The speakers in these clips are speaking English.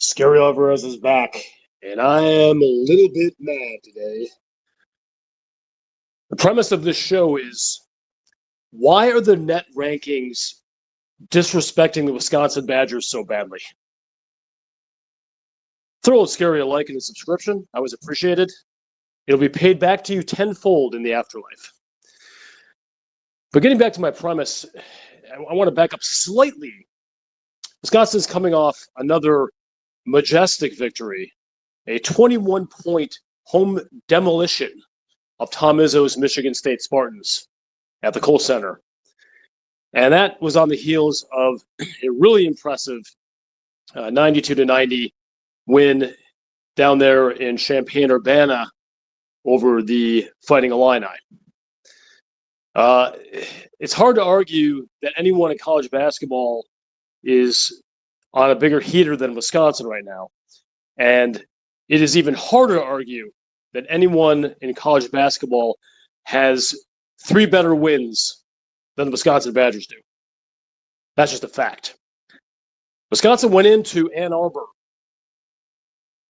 Scary Alvarez is back, and I am a little bit mad today. The premise of this show is, why are the net rankings disrespecting the Wisconsin Badgers so badly? Throw a Scary a like and a subscription. I always appreciate it. It'll be paid back to you tenfold in the afterlife. But getting back to my premise, I want to back up slightly. Wisconsin's coming off another majestic victory, a 21-point home demolition of Tom Izzo's Michigan State Spartans at the Kohl Center. And that was on the heels of a really impressive 92-90 win down there in Champaign-Urbana over the Fighting Illini. It's hard to argue that anyone in college basketball is on a bigger heater than Wisconsin right now. And it is even harder to argue that anyone in college basketball has 3 better wins than the Wisconsin Badgers do. That's just a fact. Wisconsin went into Ann Arbor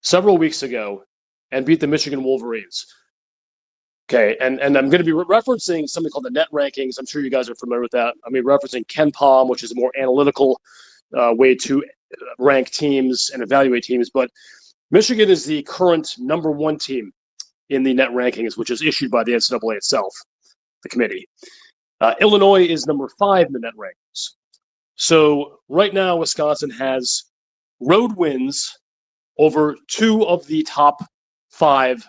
several weeks ago and beat the Michigan Wolverines. Okay, and I'm going to be referencing something called the NET Rankings. I'm sure you guys are familiar with that. I mean, referencing KenPom, which is a more analytical way to rank teams and evaluate teams. But Michigan is the current number 1 team in the NET Rankings, which is issued by the NCAA itself, the committee. Illinois is number 5 in the NET Rankings. So right now, Wisconsin has road wins over 2 of the top 5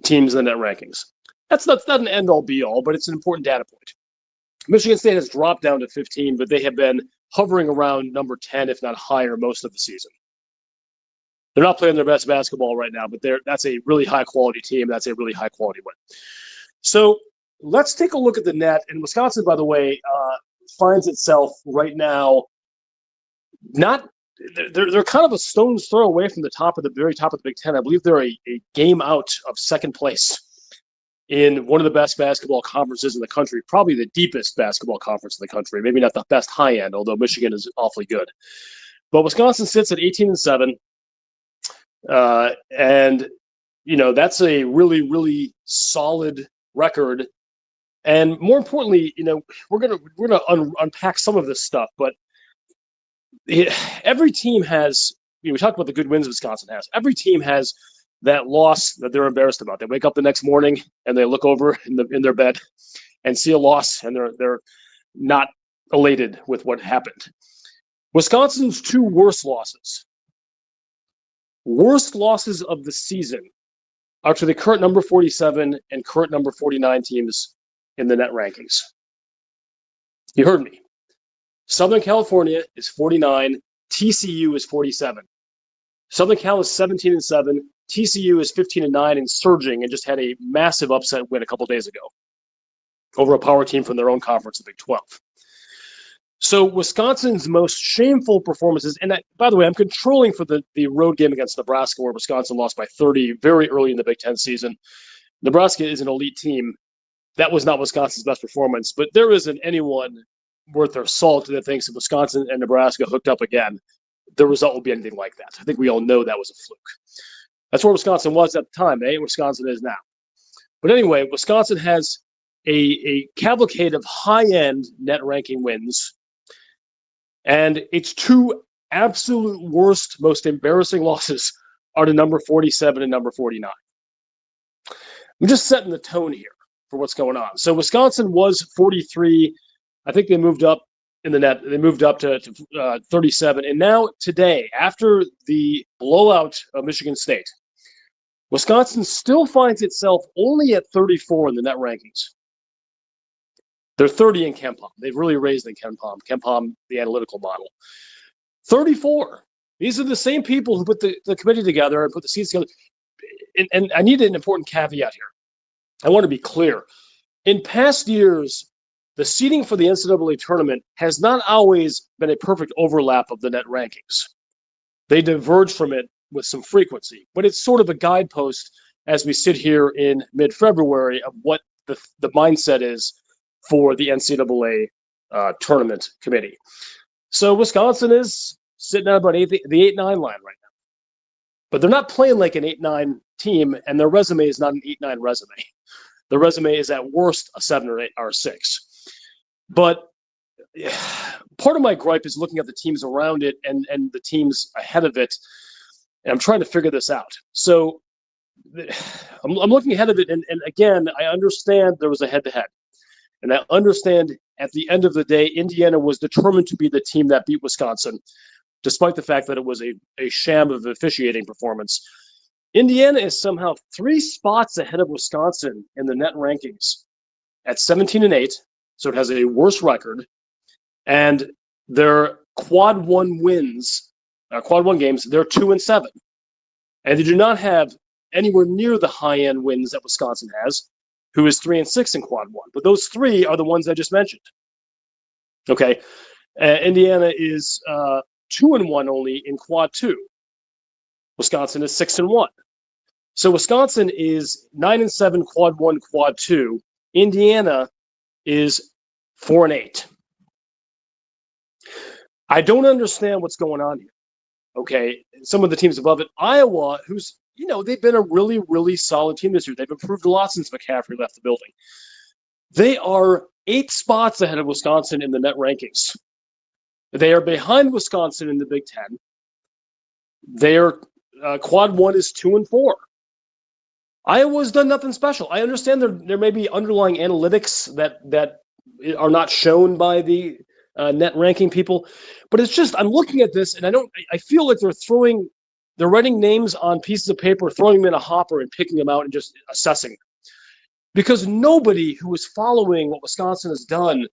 teams in the net rankings. That's not an end-all be-all, but it's an important data point. Michigan State has dropped down to 15, but they have been hovering around number 10, if not higher, most of the season. They're not playing their best basketball right now, but that's a really high-quality team. That's a really high-quality win. So let's take a look at the net. And Wisconsin, by the way, finds itself right now they're kind of a stone's throw away from the very top of the Big Ten. I believe they're a game out of second place in one of the best basketball conferences in the country, probably the deepest basketball conference in the country. Maybe not the best high end, although Michigan is awfully good. But Wisconsin sits at 18-7, and that's a really, really solid record. And more importantly, we're gonna unpack some of this stuff, but every team has, we talked about the good wins Wisconsin has. Every team has that loss that they're embarrassed about. They wake up the next morning and they look over in their bed and see a loss, and they're not elated with what happened. Wisconsin's 2 worst losses of the season are to the current number 47 and current number 49 teams in the net rankings. You heard me. Southern California is 49. TCU is 47. Southern Cal is 17-7. TCU is 15-9 and surging, and just had a massive upset win a couple days ago over a power team from their own conference, the Big 12. So Wisconsin's most shameful performances, and by the way, I'm controlling for the road game against Nebraska, where Wisconsin lost by 30 very early in the Big Ten season. Nebraska is an elite team. That was not Wisconsin's best performance, but there isn't anyone worth their salt that thinks if Wisconsin and Nebraska hooked up again, the result will be anything like that. I think we all know that was a fluke. That's where Wisconsin was at the time. Wisconsin is now. But anyway, Wisconsin has a cavalcade of high-end net ranking wins, and its 2 absolute worst, most embarrassing losses are to number 47 and number 49. I'm just setting the tone here for what's going on. So Wisconsin was 43. I think they moved up in the net. They moved up to 37. And now today, after the blowout of Michigan State, Wisconsin still finds itself only at 34 in the net rankings. They're 30 in KenPom. They've really raised in KenPom, the analytical model. 34. These are the same people who put the committee together and put the seats together. And I need an important caveat here. I want to be clear. In past years, the seeding for the NCAA tournament has not always been a perfect overlap of the net rankings. They diverge from it with some frequency, but it's sort of a guidepost as we sit here in mid-February of what the mindset is for the NCAA tournament committee. So Wisconsin is sitting at about the 8-9 line right now. But they're not playing like an 8-9 team, and their resume is not an 8-9 resume. Their resume is at worst a 7 or 8 or 6. But part of my gripe is looking at the teams around it and the teams ahead of it, and I'm trying to figure this out. So I'm looking ahead of it, and again, I understand there was a head-to-head. And I understand at the end of the day, Indiana was determined to be the team that beat Wisconsin, despite the fact that it was a sham of officiating performance. Indiana is somehow 3 spots ahead of Wisconsin in the net rankings at 17-8, so it has a worse record. And their quad one games, they're 2-7. And they do not have anywhere near the high-end wins that Wisconsin has, who is 3-6 in quad one. But those 3 are the ones I just mentioned. Okay. Indiana is 2-1 only in quad 2. Wisconsin is 6-1. So Wisconsin is 9-7 quad 1, quad 2. Indiana is 4-8. I don't understand what's going on here. Okay. Some of the teams above it, Iowa, who's, they've been a really, really solid team this year. They've improved a lot since McCaffrey left the building. They are 8 spots ahead of Wisconsin in the net rankings. They are behind Wisconsin in the Big Ten. Their quad 1 is 2-4. Iowa's done nothing special. I understand there may be underlying analytics that are not shown by the net ranking people, but it's just, I'm looking at this and I feel like they're writing names on pieces of paper, throwing them in a hopper and picking them out and just assessing them. Because nobody who is following what Wisconsin has done,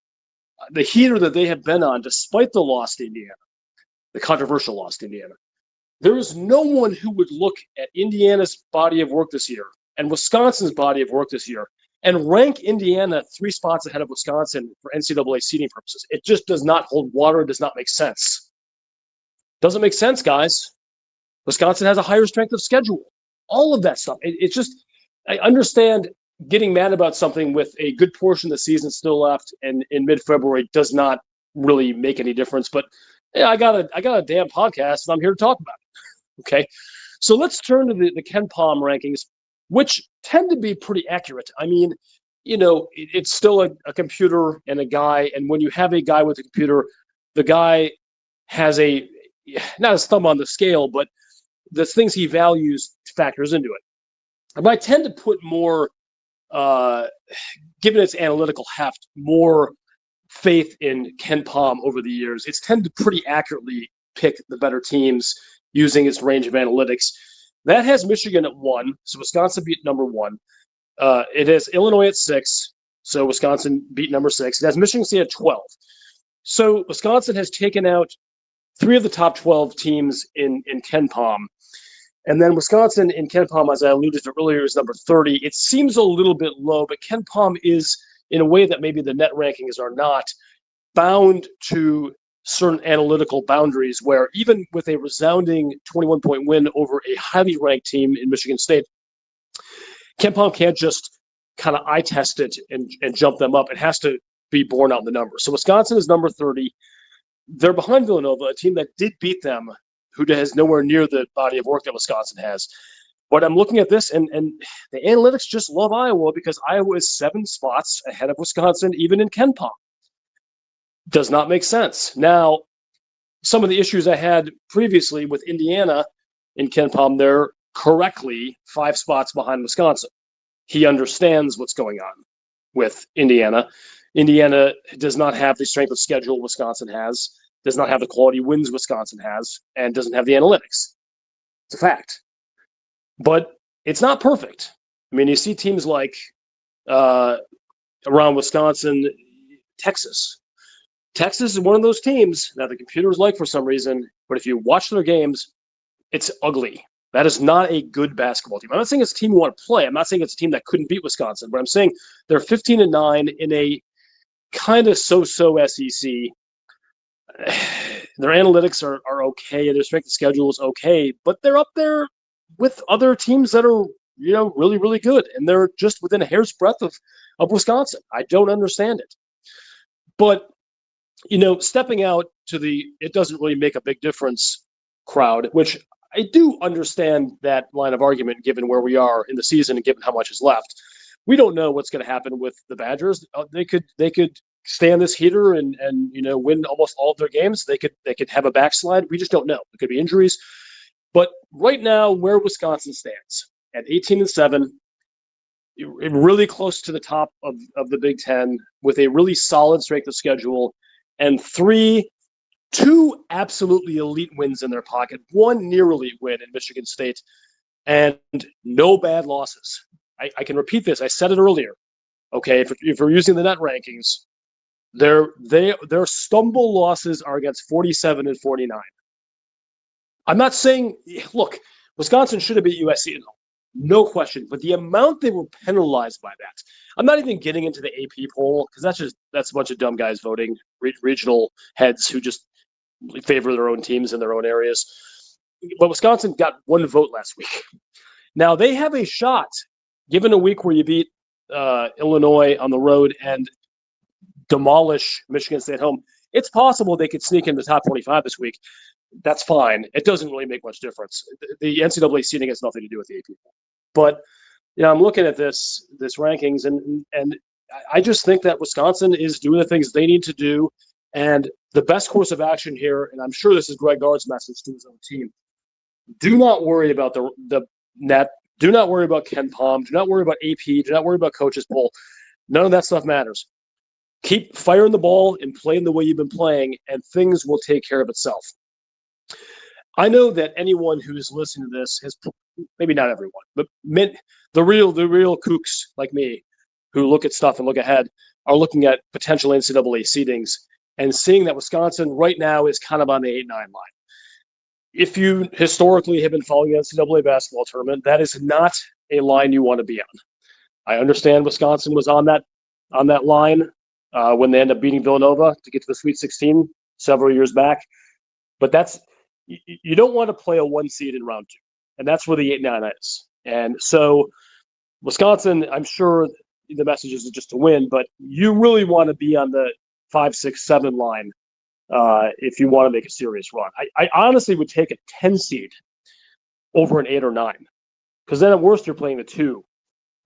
the heater that they have been on, despite the loss to Indiana, the controversial loss to Indiana, there is no one who would look at Indiana's body of work this year and Wisconsin's body of work this year and rank Indiana 3 spots ahead of Wisconsin for NCAA seeding purposes. It just does not hold water. It does not make sense. Doesn't make sense, guys. Wisconsin has a higher strength of schedule. All of that stuff. It's just, I understand getting mad about something with a good portion of the season still left and in mid-February does not really make any difference. But yeah, I got a damn podcast and I'm here to talk about it. Okay. So let's turn to the KenPom rankings, which tend to be pretty accurate. I mean, it's still a computer and a guy. And when you have a guy with a computer, the guy has not his thumb on the scale, but the things he values factors into it. But I tend to put more, given its analytical heft, more faith in KenPom over the years. It's tended to pretty accurately pick the better teams using its range of analytics. That has Michigan at 1, so Wisconsin beat number 1. It has Illinois at 6, so Wisconsin beat number 6. It has Michigan State at 12. So Wisconsin has taken out 3 of the top 12 teams in KenPom. And then Wisconsin in KenPom, as I alluded to earlier, is number 30. It seems a little bit low, but KenPom is, in a way that maybe the net rankings are not, bound to certain analytical boundaries where even with a resounding 21-point win over a highly ranked team in Michigan State, KenPom can't just kind of eye test it and jump them up. It has to be borne out in the numbers. So Wisconsin is number 30. They're behind Villanova, a team that did beat them, who has nowhere near the body of work that Wisconsin has. But I'm looking at this, and the analytics just love Iowa because Iowa is 7 spots ahead of Wisconsin, even in KenPom. Does not make sense. Now, some of the issues I had previously with Indiana in KenPom, they're correctly 5 spots behind Wisconsin. He understands what's going on with Indiana. Indiana does not have the strength of schedule Wisconsin has, does not have the quality wins Wisconsin has, and doesn't have the analytics. It's a fact. But it's not perfect. I mean, you see teams like around Wisconsin, Texas. Texas is one of those teams that the computers like for some reason, but if you watch their games, it's ugly. That is not a good basketball team. I'm not saying it's a team you want to play. I'm not saying it's a team that couldn't beat Wisconsin, but I'm saying they're 15-9 in a kind of so-so SEC. Their analytics are okay, and their strength of schedule is okay, but they're up there with other teams that are, really, really good, and they're just within a hair's breadth of Wisconsin. I don't understand it. But stepping out to the it doesn't really make a big difference crowd, which I do understand that line of argument given where we are in the season and given how much is left. We don't know what's going to happen with the Badgers. They could stay on this heater and win almost all of their games. They could have a backslide. We just don't know. It could be injuries. But right now, where Wisconsin stands at 18-7, really close to the top of the Big Ten with a really solid strength of schedule and two absolutely elite wins in their pocket, one near elite win in Michigan State, and no bad losses. I can repeat this. I said it earlier. Okay, if we're using the net rankings, their stumble losses are against 47 and 49. I'm not saying, look, Wisconsin should have beat USC at home. No question. But the amount they were penalized by that, I'm not even getting into the AP poll because that's a bunch of dumb guys voting, regional heads who just favor their own teams in their own areas. But Wisconsin got one vote last week. Now they have a shot, given a week where you beat Illinois on the road and demolish Michigan State at home. It's possible they could sneak in the top 25 this week. That's fine. It doesn't really make much difference. The NCAA seeding has nothing to do with the AP poll. But I'm looking at this rankings, and I just think that Wisconsin is doing the things they need to do. And the best course of action here, and I'm sure this is Greg Gard's message to his own team, do not worry about the net. Do not worry about KenPom. Do not worry about AP. Do not worry about coaches poll. None of that stuff matters. Keep firing the ball and playing the way you've been playing, and things will take care of itself. I know that anyone who's listening to this has, maybe not everyone, but the real kooks like me who look at stuff and look ahead are looking at potential NCAA seedings and seeing that Wisconsin right now is kind of on the 8-9 line. If you historically have been following the NCAA basketball tournament, that is not a line you want to be on. I understand Wisconsin was on that line when they ended up beating Villanova to get to the Sweet 16 several years back. But you don't want to play a 1 seed in round 2, and that's where the 8-9 is. And so Wisconsin, I'm sure the message is just to win, but you really want to be on the 5, 6, 7 line if you want to make a serious run. I honestly would take a 10 seed over an 8 or 9, because then at worst you're playing the 2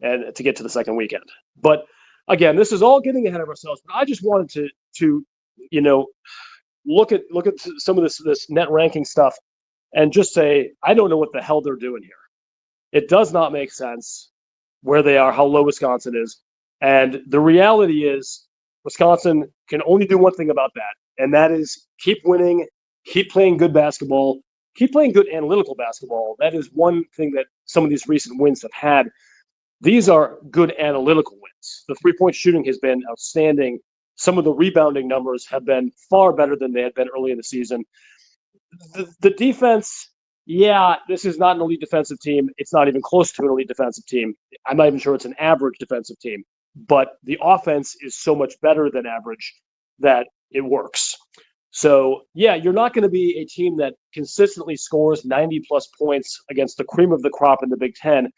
and to get to the second weekend. But again, this is all getting ahead of ourselves. But I just wanted to look at some of this net ranking stuff and just say, I don't know what the hell they're doing here. It does not make sense where they are, how low Wisconsin is. And the reality is Wisconsin can only do one thing about that, and that is keep winning, keep playing good basketball, keep playing good analytical basketball. That is one thing that some of these recent wins have had. These are good analytical wins. The three-point shooting has been outstanding. Some of the rebounding numbers have been far better than they had been early in the season. The defense, this is not an elite defensive team. It's not even close to an elite defensive team. I'm not even sure it's an average defensive team. But the offense is so much better than average that it works. So, you're not going to be a team that consistently scores 90-plus points against the cream of the crop in the Big Ten,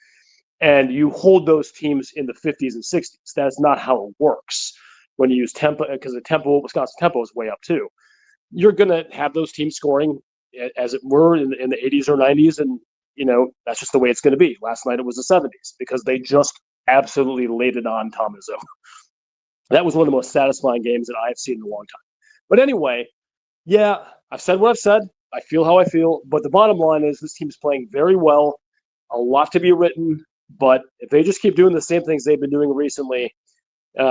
and you hold those teams in the 50s and 60s. That's not how it works when you use tempo, because the Wisconsin tempo is way up too. You're going to have those teams scoring, as it were, in the 80s or 90s, and that's just the way it's going to be. Last night it was the 70s because they just absolutely laid it on Tom Izzo. That was one of the most satisfying games that I've seen in a long time. But anyway, I've said what I've said. I feel how I feel. But the bottom line is this team's playing very well. A lot to be written. But if they just keep doing the same things they've been doing recently,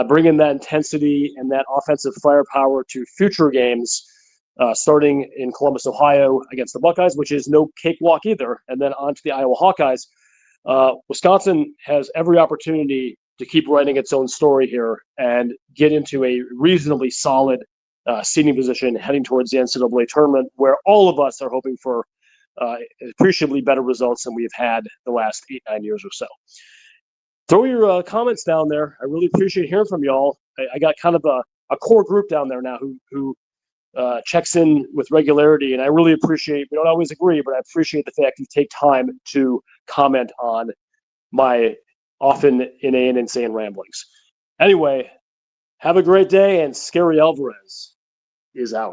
bringing that intensity and that offensive firepower to future games, starting in Columbus, Ohio against the Buckeyes, which is no cakewalk either, and then on to the Iowa Hawkeyes, Wisconsin has every opportunity to keep writing its own story here and get into a reasonably solid seeding position heading towards the NCAA tournament, where all of us are hoping for appreciably better results than we've had the last 8-9 years or so. Throw your comments down there. I really appreciate hearing from y'all. I got kind of a core group down there now who checks in with regularity, and I really appreciate, we don't always agree, but I appreciate the fact you take time to comment on my often inane and insane ramblings. Anyway, have a great day, and Scary Alvarez. is out.